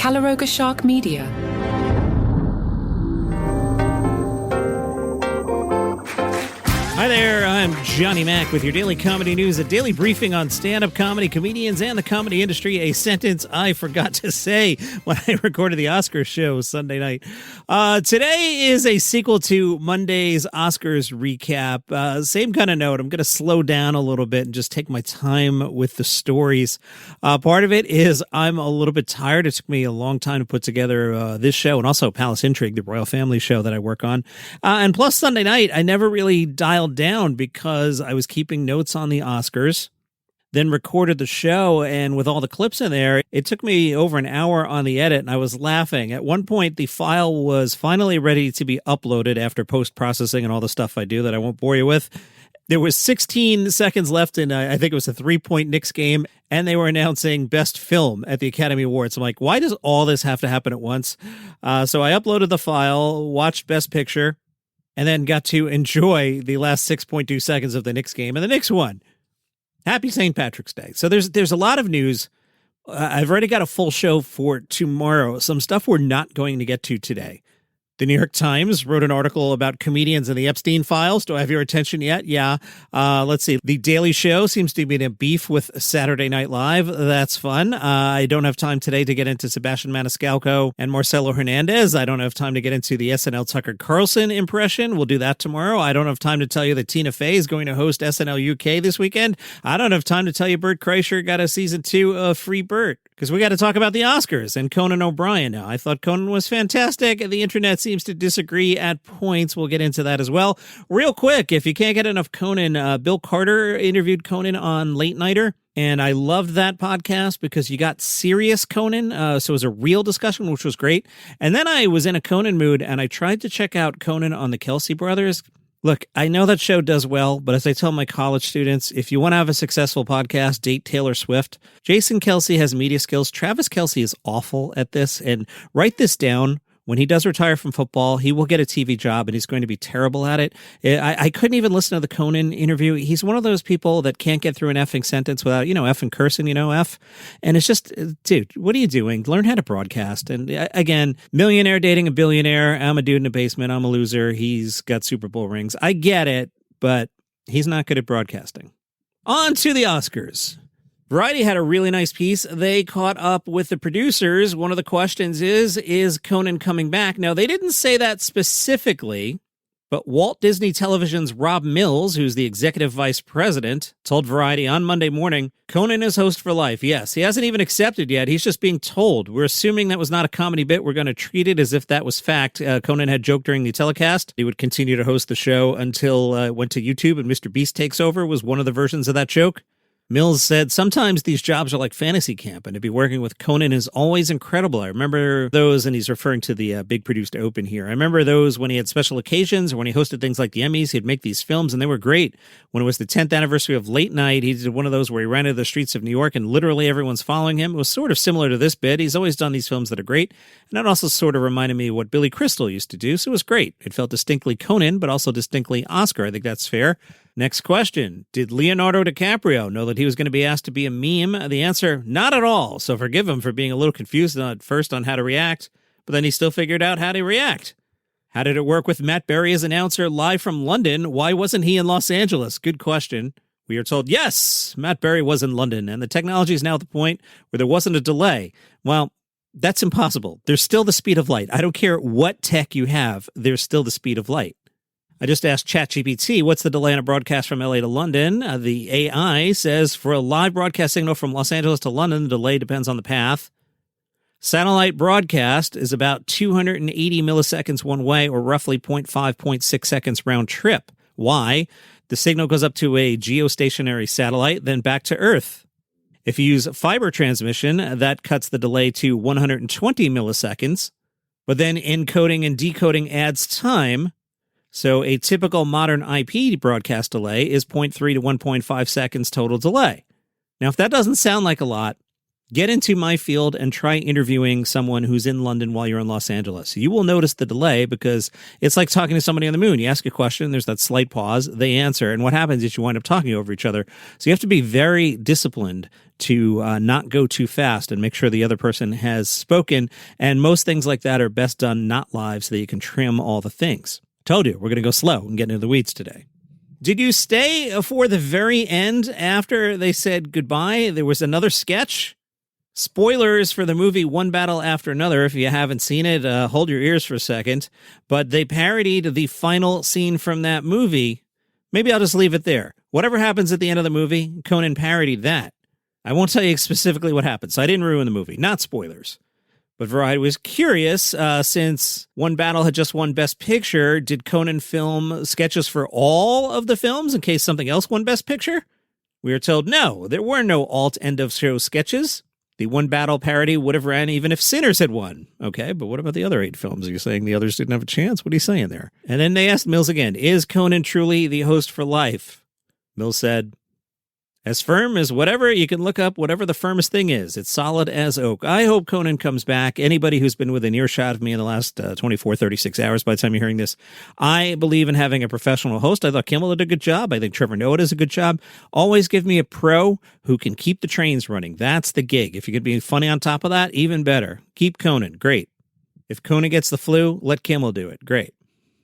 Calaroga Shark Media. Hi there, I'm Johnny Mac with your daily comedy news, a daily briefing on stand-up comedy, comedians, and the comedy industry. A sentence I forgot to say when I recorded the Oscars show Sunday night. Today is a sequel to Monday's Oscars recap. Same kind of note. I'm going to slow down a little bit and just take my time with the stories. Part of it is I'm a little bit tired. It took me a long time to put together this show, and also Palace Intrigue, the royal family show that I work on. And plus Sunday night, I never really dialed down because I was keeping notes on the Oscars, then recorded the show, and with all the clips in there, it took me over an hour on the edit, and I was laughing. At one point, the file was finally ready to be uploaded after post-processing and all the stuff I do that I won't bore you with. There was 16 seconds left in, I think it was a 3-point Knicks game, and they were announcing Best Film at the Academy Awards. I'm like, why does all this have to happen at once? So I uploaded the file, watched Best Picture, and then got to enjoy the last 6.2 seconds of the Knicks game, and the Knicks won. Happy St. Patrick's Day. So there's a lot of news. I've already got a full show for tomorrow. Some stuff we're not going to get to today. The New York Times wrote an article about comedians and the Epstein files. Do I have your attention yet? Yeah. Let's see. The Daily Show seems to be in a beef with Saturday Night Live. That's fun. I don't have time today to get into Sebastian Maniscalco and Marcelo Hernandez. I don't have time to get into the SNL Tucker Carlson impression. We'll do that tomorrow. I don't have time to tell you that Tina Fey is going to host SNL UK this weekend. I don't have time to tell you Bert Kreischer got a season 2 of Free Bert, because we got to talk about the Oscars and Conan O'Brien now. I thought Conan was fantastic. The internet seems to disagree at points. We'll get into that as well. Real quick, if you can't get enough Conan, Bill Carter interviewed Conan on Late Nighter, and I loved that podcast because you got serious Conan, so it was a real discussion, which was great. And then I was in a Conan mood, and I tried to check out Conan on the Kelsey Brothers. Look, I know that show does well, but as I tell my college students, if you want to have a successful podcast, date Taylor Swift. Jason Kelsey has media skills. Travis Kelsey is awful at this, and write this down. When he does retire from football, he will get a TV job, and he's going to be terrible at it. I couldn't even listen to the Conan interview. He's one of those people that can't get through an effing sentence without, effing cursing, F. And it's just, dude, what are you doing? Learn how to broadcast. And again, millionaire dating a billionaire. I'm a dude in a basement. I'm a loser. He's got Super Bowl rings. I get it, but he's not good at broadcasting. On to the Oscars. Variety had a really nice piece. They caught up with the producers. One of the questions is Conan coming back? Now, they didn't say that specifically, but Walt Disney Television's Rob Mills, who's the executive vice president, told Variety on Monday morning, Conan is host for life. Yes, he hasn't even accepted yet. He's just being told. We're assuming that was not a comedy bit. We're going to treat it as if that was fact. Conan had joked during the telecast. He would continue to host the show until it went to YouTube and Mr. Beast takes over was one of the versions of that joke. Mills said, sometimes these jobs are like fantasy camp, and to be working with Conan is always incredible. I remember those, and he's referring to the big produced Open here. I remember those when he had special occasions or when he hosted things like the Emmys. He'd make these films, and they were great. When it was the 10th anniversary of Late Night, he did one of those where he ran into the streets of New York, and literally everyone's following him. It was sort of similar to this bit. He's always done these films that are great, and that also sort of reminded me of what Billy Crystal used to do, so it was great. It felt distinctly Conan, but also distinctly Oscar. I think that's fair. Next question. Did Leonardo DiCaprio know that he was going to be asked to be a meme? The answer, not at all. So forgive him for being a little confused at first on how to react, but then he still figured out how to react. How did it work with Matt Berry as announcer live from London? Why wasn't he in Los Angeles? Good question. We are told, yes, Matt Berry was in London, and the technology is now at the point where there wasn't a delay. Well, that's impossible. There's still the speed of light. I don't care what tech you have, there's still the speed of light. I just asked ChatGPT, what's the delay on a broadcast from LA to London? The AI says for a live broadcast signal from Los Angeles to London, the delay depends on the path. Satellite broadcast is about 280 milliseconds one way, or roughly 0.6 seconds round trip. Why? The signal goes up to a geostationary satellite, then back to Earth. If you use fiber transmission, that cuts the delay to 120 milliseconds, but then encoding and decoding adds time. So a typical modern IP broadcast delay is 0.3 to 1.5 seconds total delay. Now, if that doesn't sound like a lot, get into my field and try interviewing someone who's in London while you're in Los Angeles. You will notice the delay because it's like talking to somebody on the moon. You ask a question, there's that slight pause, they answer, and what happens is you wind up talking over each other. So you have to be very disciplined to not go too fast and make sure the other person has spoken. And most things like that are best done not live so that you can trim all the things. Told you, we're going to go slow and get into the weeds today. Did you stay for the very end after they said goodbye? There was another sketch. Spoilers for the movie One Battle After Another. If you haven't seen it, hold your ears for a second. But they parodied the final scene from that movie. Maybe I'll just leave it there. Whatever happens at the end of the movie, Conan parodied that. I won't tell you specifically what happened, so I didn't ruin the movie. Not spoilers. But Variety was curious, since One Battle had just won Best Picture, did Conan film sketches for all of the films in case something else won Best Picture? We were told no, there were no alt end-of-show sketches. The One Battle parody would have ran even if Sinners had won. Okay, but what about the other 8 films? Are you saying the others didn't have a chance? What are you saying there? And then they asked Mills again, is Conan truly the host for life? Mills said, as firm as whatever, you can look up whatever the firmest thing is. It's solid as oak. I hope Conan comes back. Anybody who's been within earshot of me in the last 24, 36 hours by the time you're hearing this, I believe in having a professional host. I thought Kimmel did a good job. I think Trevor Noah does a good job. Always give me a pro who can keep the trains running. That's the gig. If you could be funny on top of that, even better. Keep Conan. Great. If Conan gets the flu, let Kimmel do it. Great.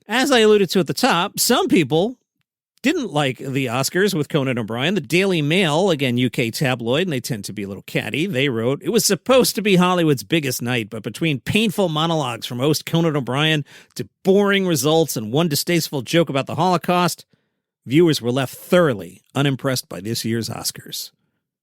As I alluded to at the top, some people didn't like the Oscars with Conan O'Brien. The Daily Mail, again, UK tabloid, and they tend to be a little catty, they wrote, it was supposed to be Hollywood's biggest night, but between painful monologues from host Conan O'Brien to boring results and one distasteful joke about the Holocaust, viewers were left thoroughly unimpressed by this year's Oscars.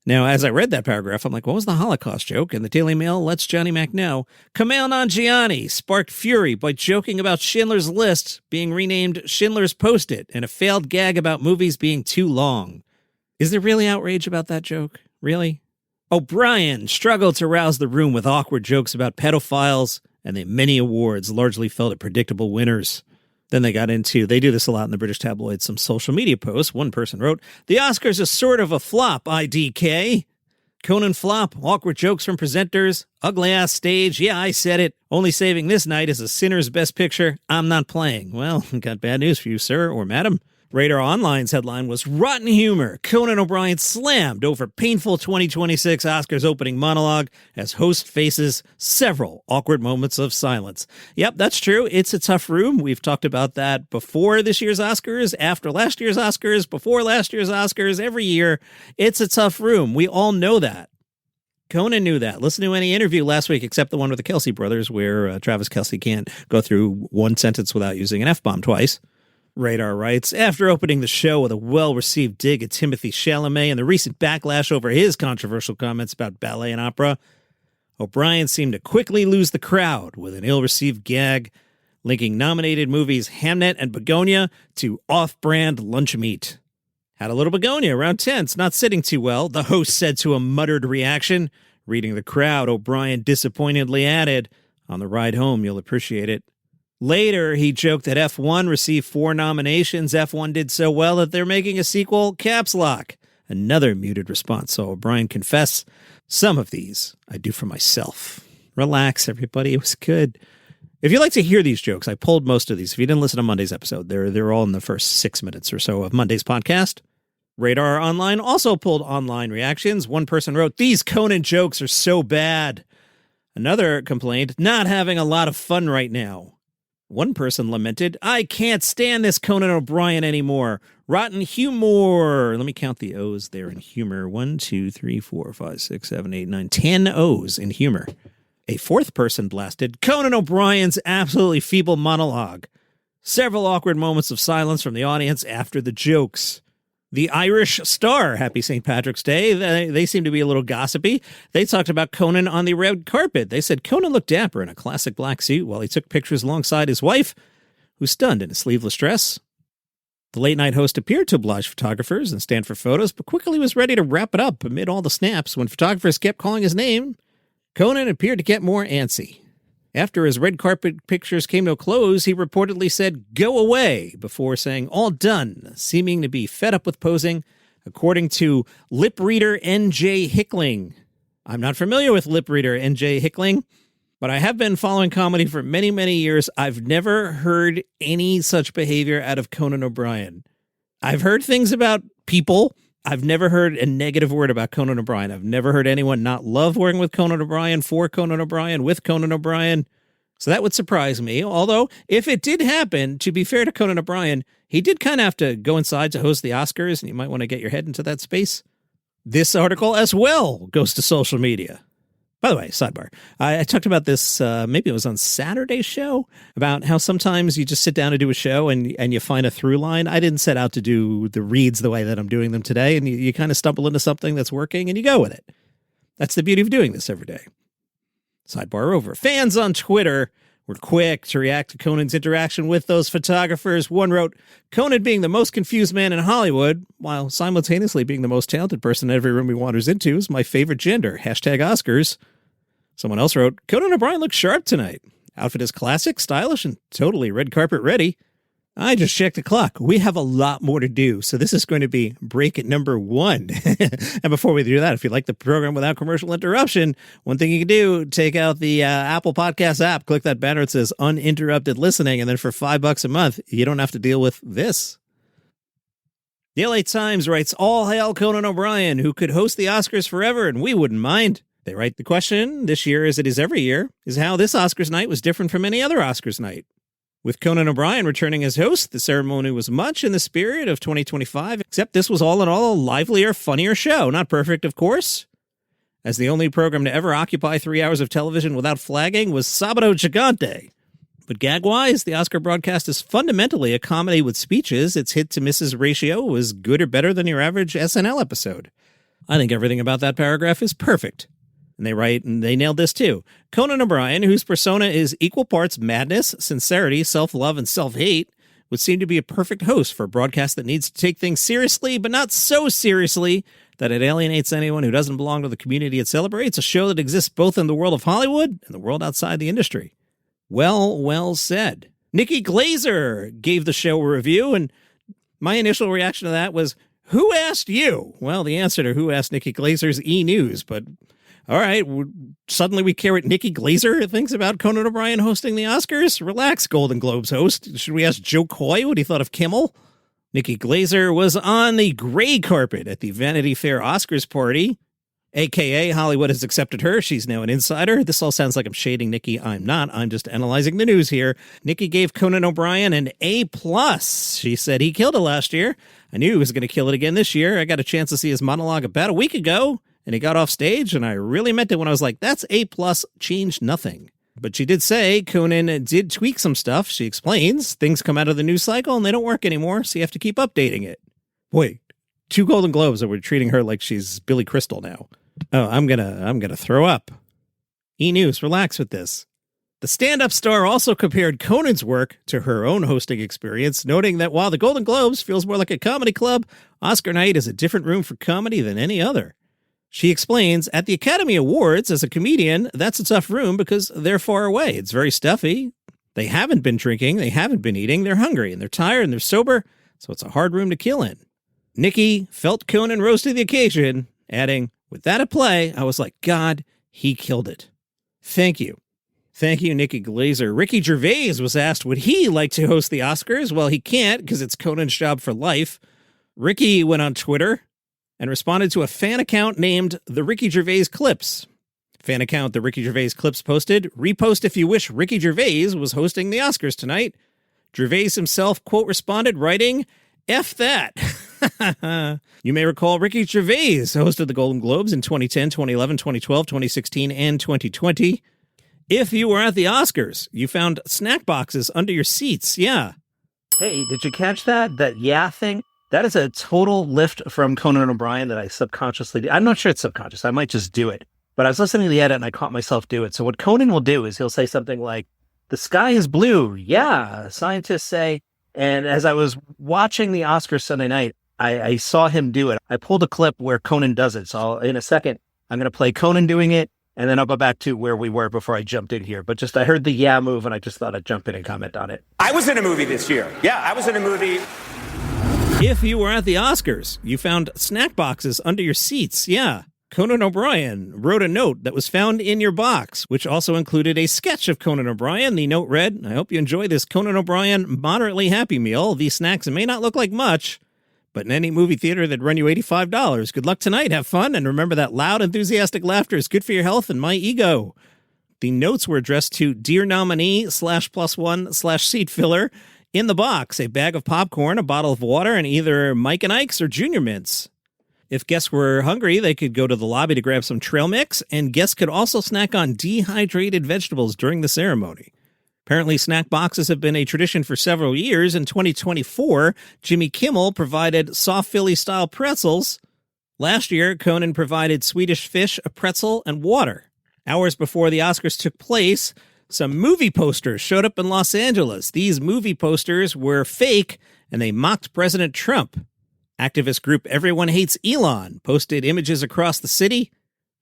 Now, as I read that paragraph, I'm like, what was the Holocaust joke? And the Daily Mail lets Johnny Mac know. Kumail Nanjiani sparked fury by joking about Schindler's List being renamed Schindler's Post-it and a failed gag about movies being too long. Is there really outrage about that joke? Really? O'Brien struggled to rouse the room with awkward jokes about pedophiles, and the many awards largely fell to predictable winners. Then they got into, they do this a lot in the British tabloids, some social media posts. One person wrote, the Oscars is sort of a flop, IDK. Conan flop, awkward jokes from presenters, ugly-ass stage, yeah, I said it. Only saving this night is a Sinner's Best Picture. I'm not playing. Well, got bad news for you, sir or madam. Radar Online's headline was Rotten Humor. Conan O'Brien slammed over painful 2026 Oscars opening monologue as host faces several awkward moments of silence. Yep, that's true. It's a tough room. We've talked about that before this year's Oscars, after last year's Oscars, before last year's Oscars, every year. It's a tough room. We all know that. Conan knew that. Listen to any interview last week, except the one with the Kelce brothers, where Travis Kelce can't go through one sentence without using an F-bomb twice. Radar writes, after opening the show with a well-received dig at Timothée Chalamet and the recent backlash over his controversial comments about ballet and opera, O'Brien seemed to quickly lose the crowd with an ill-received gag linking nominated movies Hamnet and Begonia to off-brand lunch meat. Had a little begonia around tents, not sitting too well, the host said to a muttered reaction. Reading the crowd, O'Brien disappointedly added, on the ride home, you'll appreciate it. Later, he joked that F1 received 4 nominations. F1 did so well that they're making a sequel, Caps Lock. Another muted response, so O'Brien confessed, some of these I do for myself. Relax, everybody. It was good. If you'd like to hear these jokes, I pulled most of these. If you didn't listen to Monday's episode, they're all in the first 6 minutes or so of Monday's podcast. Radar Online also pulled online reactions. One person wrote, these Conan jokes are so bad. Another complained, not having a lot of fun right now. One person lamented, I can't stand this Conan O'Brien anymore. Rotten humor. Let me count the O's there in humor. 1, 2, 3, 4, 5, 6, 7, 8, 9, 10 O's in humor. A fourth person blasted, Conan O'Brien's absolutely feeble monologue. Several awkward moments of silence from the audience after the jokes. The Irish Star, happy St. Patrick's Day. They seem to be a little gossipy. They talked about Conan on the red carpet. They said Conan looked dapper in a classic black suit while he took pictures alongside his wife, who's stunned in a sleeveless dress. The late-night host appeared to oblige photographers and stand for photos, but quickly was ready to wrap it up amid all the snaps. When photographers kept calling his name, Conan appeared to get more antsy. After his red carpet pictures came to a close, he reportedly said, go away, before saying, all done, seeming to be fed up with posing, according to lip reader N.J. Hickling. I'm not familiar with lip reader N.J. Hickling, but I have been following comedy for many, many years. I've never heard any such behavior out of Conan O'Brien. I've heard things about people. I've never heard a negative word about Conan O'Brien. I've never heard anyone not love working with Conan O'Brien, for Conan O'Brien, with Conan O'Brien. So that would surprise me. Although, if it did happen, to be fair to Conan O'Brien, he did kind of have to go inside to host the Oscars, and you might want to get your head into that space. This article as well goes to social media. By the way, sidebar, I talked about this, maybe it was on Saturday's show, about how sometimes you just sit down to do a show and you find a through line. I didn't set out to do the reads the way that I'm doing them today, and you kind of stumble into something that's working and you go with it. That's the beauty of doing this every day. Sidebar over. Fans on Twitter were quick to react to Conan's interaction with those photographers. One wrote, Conan being the most confused man in Hollywood, while simultaneously being the most talented person in every room he wanders into, is my favorite gender. #Oscars. Someone else wrote, Conan O'Brien looks sharp tonight. Outfit is classic, stylish, and totally red carpet ready. I just checked the clock. We have a lot more to do, so this is going to be break at number 1. And before we do that, if you like the program without commercial interruption, one thing you can do, take out the Apple Podcast app, click that banner that says uninterrupted listening, and then for $5 a month, you don't have to deal with this. The LA Times writes, all hail Conan O'Brien, who could host the Oscars forever, and we wouldn't mind. They write, the question this year, as it is every year, is how this Oscars night was different from any other Oscars night. With Conan O'Brien returning as host, the ceremony was much in the spirit of 2025, except this was all in all a livelier, funnier show. Not perfect, of course. As the only program to ever occupy 3 hours of television without flagging was Sábado Gigante. But gag-wise, the Oscar broadcast is fundamentally a comedy with speeches. Its hit-to-misses ratio was good or better than your average SNL episode. I think everything about that paragraph is perfect. And they write, and they nailed this too. Conan O'Brien, whose persona is equal parts madness, sincerity, self-love, and self-hate, would seem to be a perfect host for a broadcast that needs to take things seriously, but not so seriously that it alienates anyone who doesn't belong to the community it celebrates, a show that exists both in the world of Hollywood and the world outside the industry. Well said. Nikki Glaser gave the show a review, and my initial reaction to that was, who asked you? Well, the answer to who asked Nikki Glaser is E! News, but all right, suddenly we care what Nikki Glaser thinks about Conan O'Brien hosting the Oscars? Relax, Golden Globes host. Should we ask Joe Coy what he thought of Kimmel? Nikki Glaser was on the gray carpet at the Vanity Fair Oscars party. AKA Hollywood has accepted her. She's now an insider. This all sounds like I'm shading Nikki. I'm not. I'm just analyzing the news here. Nikki gave Conan O'Brien an A+. She said he killed it last year. I knew he was going to kill it again this year. I got a chance to see his monologue about a week ago. And he got off stage, and I really meant it when I was like, that's A+, changed nothing. But she did say Conan did tweak some stuff. She explains things come out of the news cycle, and they don't work anymore, so you have to keep updating it. Boy, 2 Golden Globes, and we're treating her like she's Billy Crystal now. Oh, I'm gonna throw up. E! News, relax with this. The stand-up star also compared Conan's work to her own hosting experience, noting that while the Golden Globes feels more like a comedy club, Oscar night is a different room for comedy than any other. She explains, at the Academy Awards, as a comedian, that's a tough room because they're far away. It's very stuffy. They haven't been drinking. They haven't been eating. They're hungry and they're tired and they're sober. So it's a hard room to kill in. Nikki felt Conan rose to the occasion, adding, with that at play, I was like, God, he killed it. Thank you. Thank you, Nikki Glaser. Ricky Gervais was asked, would he like to host the Oscars? Well, he can't because it's Conan's job for life. Ricky went on Twitter and responded to a fan account named The Ricky Gervais Clips. Fan account The Ricky Gervais Clips posted, repost if you wish Ricky Gervais was hosting the Oscars tonight. Gervais himself, quote, responded, writing, F that. You may recall Ricky Gervais hosted the Golden Globes in 2010, 2011, 2012, 2016, and 2020. If you were at the Oscars, you found snack boxes under your seats. Yeah. Hey, did you catch that? That yeah thing? That is a total lift from Conan O'Brien that I subconsciously did. I'm not sure it's subconscious. I might just do it. But I was listening to the edit and I caught myself do it. So what Conan will do is he'll say something like, the sky is blue. Yeah, scientists say. And as I was watching the Oscars Sunday night, I saw him do it. I pulled a clip where Conan does it. So in a second, I'm going to play Conan doing it. And then I'll go back to where we were before I jumped in here. But just I heard the yeah move and I just thought I'd jump in and comment on it. I was in a movie this year. Yeah, I was in a movie. If you were at the Oscars, you found snack boxes under your seats. Yeah. Conan O'Brien wrote a note that was found in your box, which also included a sketch of Conan O'Brien. The note read, I hope you enjoy this Conan O'Brien moderately Happy Meal. These snacks may not look like much, but in any movie theater that'd run you $85. Good luck tonight. Have fun. And remember that loud, enthusiastic laughter is good for your health and my ego. The notes were addressed to Dear Nominee /+1/seat filler. In the box, a bag of popcorn, a bottle of water, and either Mike and Ike's or Junior Mints. If guests were hungry, they could go to the lobby to grab some trail mix, and guests could also snack on dehydrated vegetables during the ceremony. Apparently, snack boxes have been a tradition for several years. In 2024, Jimmy Kimmel provided soft Philly-style pretzels. Last year, Conan provided Swedish fish, a pretzel, and water. Hours before the Oscars took place, some movie posters showed up in Los Angeles. These movie posters were fake, and they mocked President Trump. Activist group Everyone Hates Elon posted images across the city.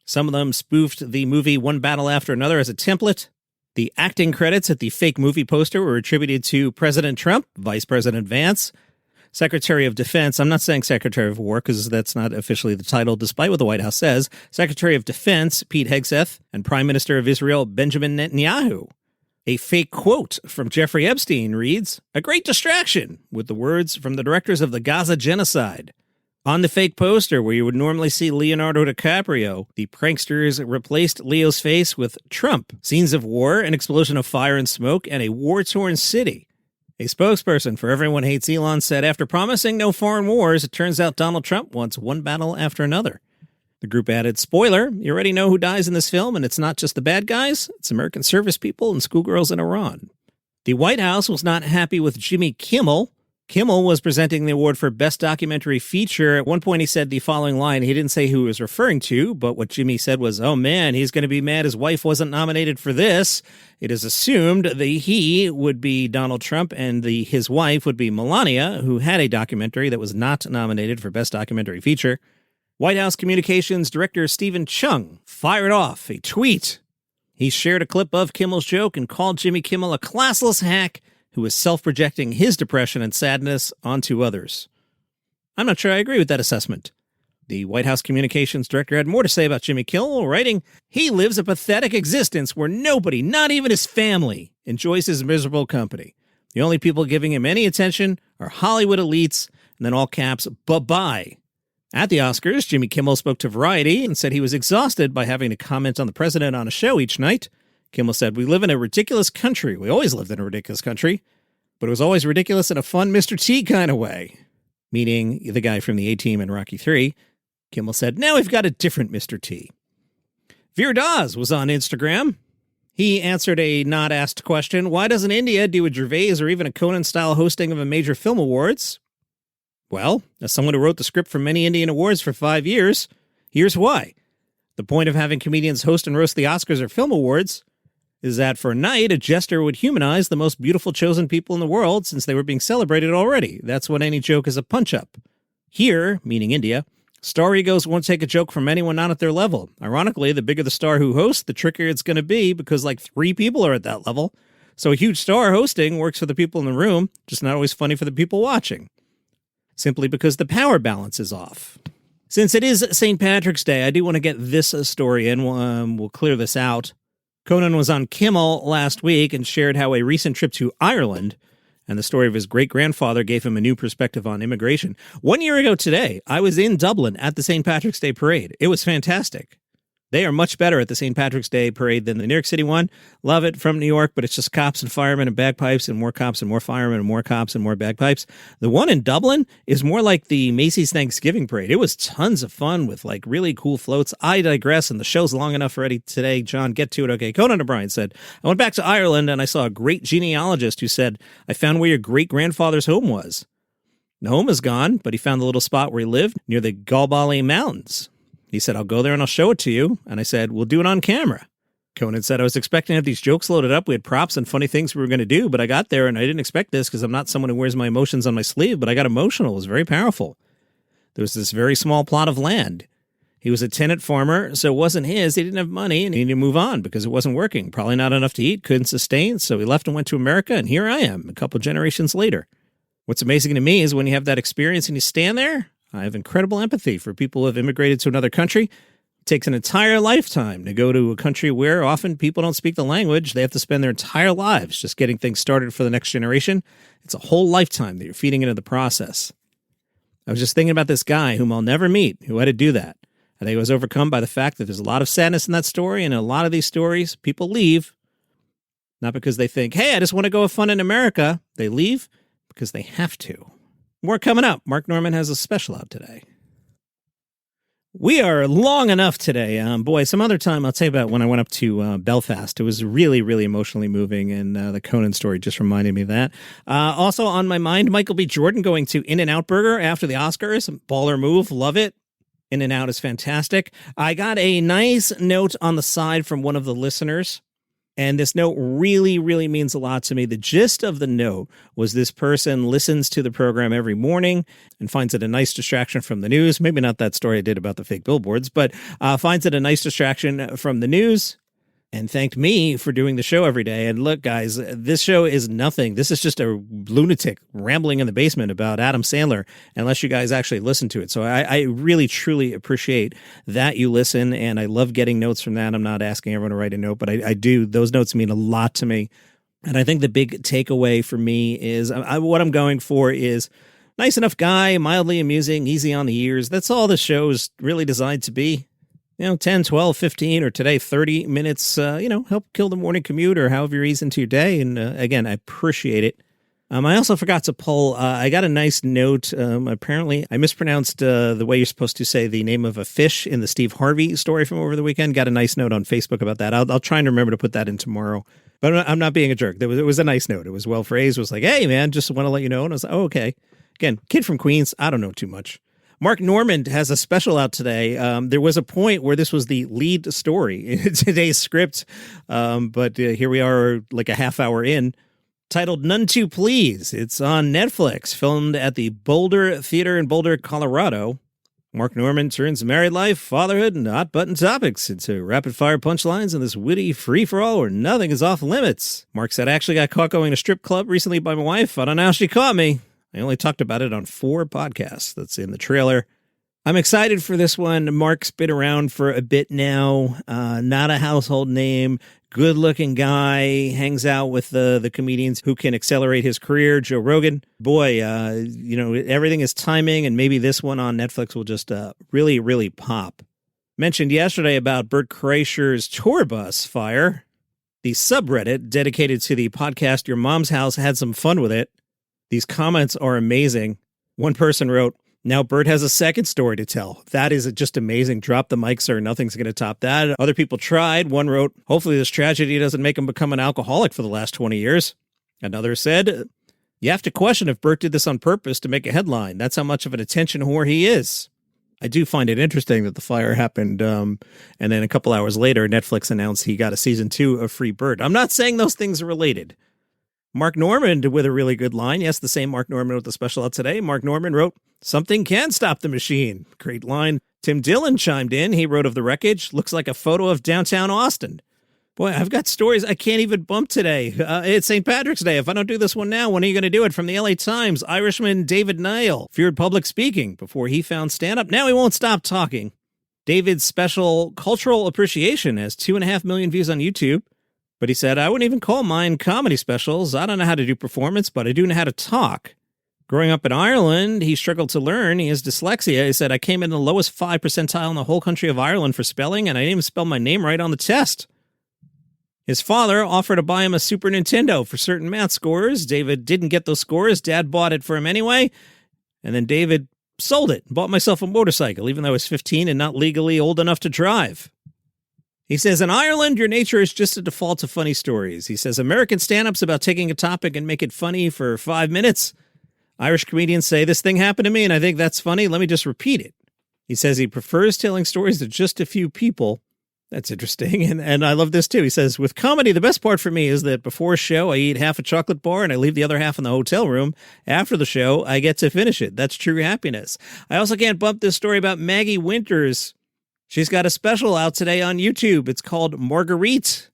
Some of them spoofed the movie One Battle After Another as a template. The acting credits at the fake movie poster were attributed to President Trump, Vice President Vance, Secretary of Defense. I'm not saying Secretary of War because that's not officially the title, despite what the White House says. Secretary of Defense, Pete Hegseth, and Prime Minister of Israel, Benjamin Netanyahu. A fake quote from Jeffrey Epstein reads, "A great distraction," with the words from the directors of the Gaza genocide. On the fake poster, where you would normally see Leonardo DiCaprio, the pranksters replaced Leo's face with Trump. Scenes of war, an explosion of fire and smoke, and a war-torn city. A spokesperson for Everyone Hates Elon said, after promising no foreign wars, it turns out Donald Trump wants one battle after another. The group added, spoiler, you already know who dies in this film, and it's not just the bad guys, it's American service people and schoolgirls in Iran. The White House was not happy with Jimmy Kimmel. Kimmel was presenting the award for Best Documentary Feature. At one point, he said the following line. He didn't say who he was referring to, but what Jimmy said was, oh man, he's going to be mad his wife wasn't nominated for this. It is assumed that he would be Donald Trump and his wife would be Melania, who had a documentary that was not nominated for Best Documentary Feature. White House Communications Director Stephen Chung fired off a tweet. He shared a clip of Kimmel's joke and called Jimmy Kimmel a classless hack who was self-projecting his depression and sadness onto others. I'm not sure I agree with that assessment. The White House Communications Director had more to say about Jimmy Kimmel, writing, he lives a pathetic existence where nobody, not even his family, enjoys his miserable company. The only people giving him any attention are Hollywood elites, and then all caps, bye-bye. At the Oscars, Jimmy Kimmel spoke to Variety and said he was exhausted by having to comment on the president on a show each night. Kimmel said, we live in a ridiculous country. We always lived in a ridiculous country, but it was always ridiculous in a fun Mr. T kind of way. Meaning the guy from the A-Team in Rocky III. Kimmel said, now we've got a different Mr. T. Veer Dawes was on Instagram. He answered a not-asked question, why doesn't India do a Gervais or even a Conan-style hosting of a major film awards? Well, as someone who wrote the script for many Indian awards for 5 years, here's why. The point of having comedians host and roast the Oscars or film awards is that for a night, a jester would humanize the most beautiful chosen people in the world since they were being celebrated already. That's when any joke is a punch-up. Here, meaning India, star egos won't take a joke from anyone not at their level. Ironically, the bigger the star who hosts, the trickier it's going to be because like 3 people are at that level. So a huge star hosting works for the people in the room, just not always funny for the people watching. Simply because the power balance is off. Since it is St. Patrick's Day, I do want to get this story in. We'll clear this out. Conan was on Kimmel last week and shared how a recent trip to Ireland and the story of his great-grandfather gave him a new perspective on immigration. 1 year ago today, I was in Dublin at the St. Patrick's Day Parade. It was fantastic. They are much better at the St. Patrick's Day Parade than the New York City one. Love it from New York, but it's just cops and firemen and bagpipes and more cops and more firemen and more cops and more bagpipes. The one in Dublin is more like the Macy's Thanksgiving Parade. It was tons of fun with like really cool floats. I digress, and the show's long enough already today. John, get to it. Okay, Conan O'Brien said, I went back to Ireland and I saw a great genealogist who said, I found where your great-grandfather's home was. The home is gone, but he found the little spot where he lived near the Galbally Mountains. He said, I'll go there and I'll show it to you. And I said, we'll do it on camera. Conan said, I was expecting to have these jokes loaded up. We had props and funny things we were going to do, but I got there and I didn't expect this because I'm not someone who wears my emotions on my sleeve, but I got emotional. It was very powerful. There was this very small plot of land. He was a tenant farmer, so it wasn't his. He didn't have money and he needed to move on because it wasn't working. Probably not enough to eat, couldn't sustain. So he left and went to America, and here I am a couple generations later. What's amazing to me is when you have that experience and you stand there, I have incredible empathy for people who have immigrated to another country. It takes an entire lifetime to go to a country where often people don't speak the language. They have to spend their entire lives just getting things started for the next generation. It's a whole lifetime that you're feeding into the process. I was just thinking about this guy whom I'll never meet who had to do that. I think it was overcome by the fact that there's a lot of sadness in that story, and in a lot of these stories, people leave not because they think, hey, I just want to go have fun in America. They leave because they have to. More coming up. Mark Norman has a special out today. We are long enough today. Boy, some other time I'll tell you about when I went up to Belfast. It was really, really emotionally moving, and the Conan story just reminded me of that. Also on my mind, Michael B. Jordan going to In-N-Out Burger after the Oscars. Baller move. Love it. In-N-Out is fantastic. I got a nice note on the side from one of the listeners, and this note really, really means a lot to me. The gist of the note was this person listens to the program every morning and finds it a nice distraction from the news. Maybe not that story I did about the fake billboards, but finds it a nice distraction from the news and thanked me for doing the show every day. And look, guys, this show is nothing. This is just a lunatic rambling in the basement about Adam Sandler, unless you guys actually listen to it. So I really, truly appreciate that you listen, and I love getting notes from that. I'm not asking everyone to write a note, but I do. Those notes mean a lot to me. And I think the big takeaway for me is what I'm going for is nice enough guy, mildly amusing, easy on the ears. That's all the show is really designed to be. 10, 12, 15, or today, 30 minutes, help kill the morning commute or however you're easing into your day. And again, I appreciate it. I also forgot to pull, I got a nice note. Apparently, I mispronounced the way you're supposed to say the name of a fish in the Steve Harvey story from over the weekend. Got a nice note on Facebook about that. I'll try and remember to put that in tomorrow. But I'm not being a jerk. It was a nice note. It was well phrased. It was like, hey, man, just want to let you know. And I was like, oh, okay. Again, kid from Queens. I don't know too much. Mark Norman has a special out today. There was a point where this was the lead story in today's script, but here we are like a half hour in, titled None Too Please. It's on Netflix, filmed at the Boulder Theater in Boulder, Colorado. Mark Norman turns married life, fatherhood, and hot-button topics into rapid-fire punchlines in this witty free-for-all where nothing is off limits. Mark said, I actually got caught going to a strip club recently by my wife. I don't know how she caught me. I only talked about it on 4 podcasts. That's in the trailer. I'm excited for this one. Mark's been around for a bit now. Not a household name. Good-looking guy. Hangs out with the comedians who can accelerate his career. Joe Rogan. Boy, everything is timing, and maybe this one on Netflix will just really, really pop. Mentioned yesterday about Bert Kreischer's tour bus fire. The subreddit dedicated to the podcast Your Mom's House had some fun with it. These comments are amazing. One person wrote, now Bert has a second story to tell. That is just amazing. Drop the mic, sir. Nothing's going to top that. Other people tried. One wrote, hopefully this tragedy doesn't make him become an alcoholic for the last 20 years. Another said, you have to question if Bert did this on purpose to make a headline. That's how much of an attention whore he is. I do find it interesting that the fire happened, and then a couple hours later, Netflix announced he got a season 2 of Free Bert. I'm not saying those things are related. Mark Norman with a really good line. Yes, the same Mark Norman with the special out today. Mark Norman wrote, something can stop the machine. Great line. Tim Dillon chimed in. He wrote of the wreckage. Looks like a photo of downtown Austin. Boy, I've got stories I can't even bump today. It's St. Patrick's Day. If I don't do this one now, when are you going to do it? From the LA Times, Irishman David Nihill feared public speaking before he found stand-up. Now he won't stop talking. David's special Cultural Appreciation has 2.5 million views on YouTube. But he said, I wouldn't even call mine comedy specials. I don't know how to do performance, but I do know how to talk. Growing up in Ireland, he struggled to learn. He has dyslexia. He said, I came in the lowest 5 percentile in the whole country of Ireland for spelling, and I didn't even spell my name right on the test. His father offered to buy him a Super Nintendo for certain math scores. David didn't get those scores. Dad bought it for him anyway. And then David sold it and bought myself a motorcycle, even though I was 15 and not legally old enough to drive. He says, in Ireland, your nature is just a default to funny stories. He says, American stand-up's about taking a topic and make it funny for 5 minutes. Irish comedians say, this thing happened to me, and I think that's funny. Let me just repeat it. He says he prefers telling stories to just a few people. That's interesting, and I love this, too. He says, with comedy, the best part for me is that before a show, I eat half a chocolate bar, and I leave the other half in the hotel room. After the show, I get to finish it. That's true happiness. I also can't bump this story about Maggie Winters. She's got a special out today on YouTube. It's called Marguerite.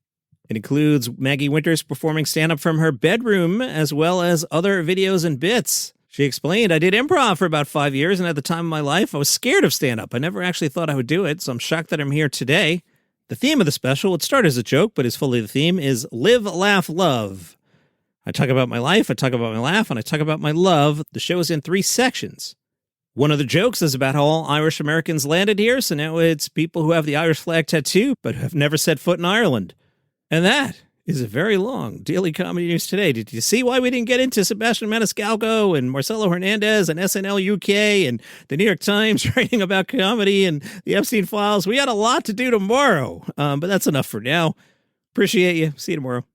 It includes Maggie Winters performing stand-up from her bedroom, as well as other videos and bits. She explained, I did improv for about 5 years, and at the time of my life, I was scared of stand-up. I never actually thought I would do it, so I'm shocked that I'm here today. The theme of the special, it started as a joke, but is fully the theme, is Live, Laugh, Love. I talk about my life, I talk about my laugh, and I talk about my love. The show is in 3 sections. One of the jokes is about how all Irish Americans landed here, so now it's people who have the Irish flag tattoo but have never set foot in Ireland. And that is a very long Daily Comedy News today. Did you see why we didn't get into Sebastian Maniscalco and Marcelo Hernandez and SNL UK and the New York Times writing about comedy and the Epstein Files? We had a lot to do tomorrow, but that's enough for now. Appreciate you. See you tomorrow.